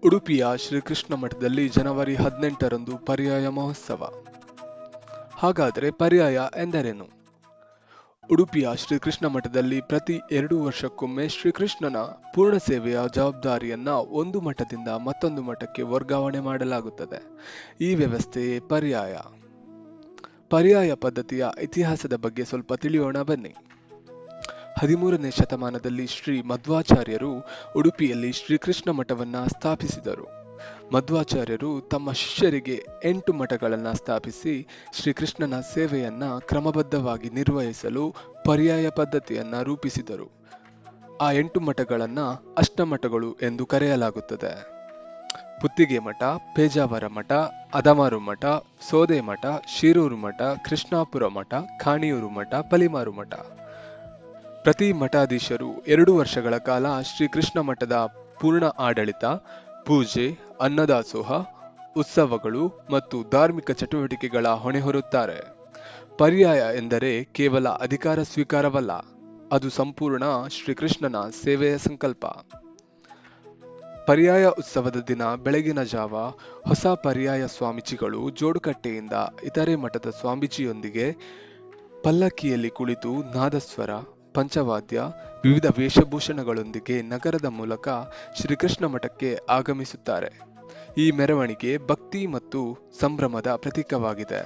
ಉಡುಪಿಯ ಶ್ರೀಕೃಷ್ಣ ಮಠದಲ್ಲಿ ಜನವರಿ 18ರಂದು ಪರ್ಯಾಯ ಮಹೋತ್ಸವ. ಹಾಗಾದರೆ ಪರ್ಯಾಯ ಎಂದರೇನು? ಉಡುಪಿಯ ಶ್ರೀಕೃಷ್ಣ ಮಠದಲ್ಲಿ ಪ್ರತಿ 2 ವರ್ಷಕ್ಕೊಮ್ಮೆ ಶ್ರೀಕೃಷ್ಣನ ಪೂರ್ಣ ಸೇವೆಯ ಜವಾಬ್ದಾರಿಯನ್ನ ಒಂದು ಮಠದಿಂದ ಮತ್ತೊಂದು ಮಠಕ್ಕೆ ವರ್ಗಾವಣೆ ಮಾಡಲಾಗುತ್ತದೆ. ಈ ವ್ಯವಸ್ಥೆಯೇ ಪರ್ಯಾಯ. ಪರ್ಯಾಯ ಪದ್ಧತಿಯ ಇತಿಹಾಸದ ಬಗ್ಗೆ ಸ್ವಲ್ಪ ತಿಳಿಯೋಣ ಬನ್ನಿ. 13ನೇ ಶತಮಾನದಲ್ಲಿ ಶ್ರೀ ಮಧ್ವಾಚಾರ್ಯರು ಉಡುಪಿಯಲ್ಲಿ ಶ್ರೀಕೃಷ್ಣ ಮಠವನ್ನ ಸ್ಥಾಪಿಸಿದರು. ಮಧ್ವಾಚಾರ್ಯರು ತಮ್ಮ ಶಿಷ್ಯರಿಗೆ 8 ಮಠಗಳನ್ನು ಸ್ಥಾಪಿಸಿ ಶ್ರೀಕೃಷ್ಣನ ಸೇವೆಯನ್ನ ಕ್ರಮಬದ್ಧವಾಗಿ ನಿರ್ವಹಿಸಲು ಪರ್ಯಾಯ ಪದ್ಧತಿಯನ್ನ ರೂಪಿಸಿದರು. ಆ 8 ಮಠಗಳನ್ನ ಅಷ್ಟಮಠಗಳು ಎಂದು ಕರೆಯಲಾಗುತ್ತದೆ. ಪುತ್ತಿಗೆ ಮಠ, ಪೇಜಾವರ ಮಠ, ಅದಮಾರು ಮಠ, ಸೋದೆ ಮಠ, ಶಿರೂರು ಮಠ, ಕೃಷ್ಣಾಪುರ ಮಠ, ಖಾಣಿಯೂರು ಮಠ, ಪಲಿಮಾರು ಮಠ. ಪ್ರತಿ ಮಠಾಧೀಶರು 2 ವರ್ಷಗಳ ಕಾಲ ಶ್ರೀಕೃಷ್ಣ ಮಠದ ಪೂರ್ಣ ಆಡಳಿತ, ಪೂಜೆ, ಅನ್ನದಾಸೋಹ, ಉತ್ಸವಗಳು ಮತ್ತು ಧಾರ್ಮಿಕ ಚಟುವಟಿಕೆಗಳ ಹೊಣೆ ಹೊರುತ್ತಾರೆ. ಪರ್ಯಾಯ ಎಂದರೆ ಕೇವಲ ಅಧಿಕಾರ ಸ್ವೀಕಾರವಲ್ಲ, ಅದು ಸಂಪೂರ್ಣ ಶ್ರೀಕೃಷ್ಣನ ಸೇವೆಯ ಸಂಕಲ್ಪ. ಪರ್ಯಾಯ ಉತ್ಸವದ ದಿನ ಬೆಳಗಿನ ಜಾವ ಹೊಸ ಪರ್ಯಾಯ ಸ್ವಾಮೀಜಿಗಳು ಜೋಡುಕಟ್ಟೆಯಿಂದ ಇತರೆ ಮಠದ ಸ್ವಾಮೀಜಿಯೊಂದಿಗೆ ಪಲ್ಲಕ್ಕಿಯಲ್ಲಿ ಕುಳಿತು ನಾದಸ್ವರ, ಪಂಚವಾದ್ಯ, ವಿವಿಧ ವೇಷಭೂಷಣಗಳೊಂದಿಗೆ ನಗರದ ಮೂಲಕ ಶ್ರೀಕೃಷ್ಣ ಮಠಕ್ಕೆ ಆಗಮಿಸುತ್ತಾರೆ. ಈ ಮೆರವಣಿಗೆ ಭಕ್ತಿ ಮತ್ತು ಸಂಭ್ರಮದ ಪ್ರತೀಕವಾಗಿದೆ.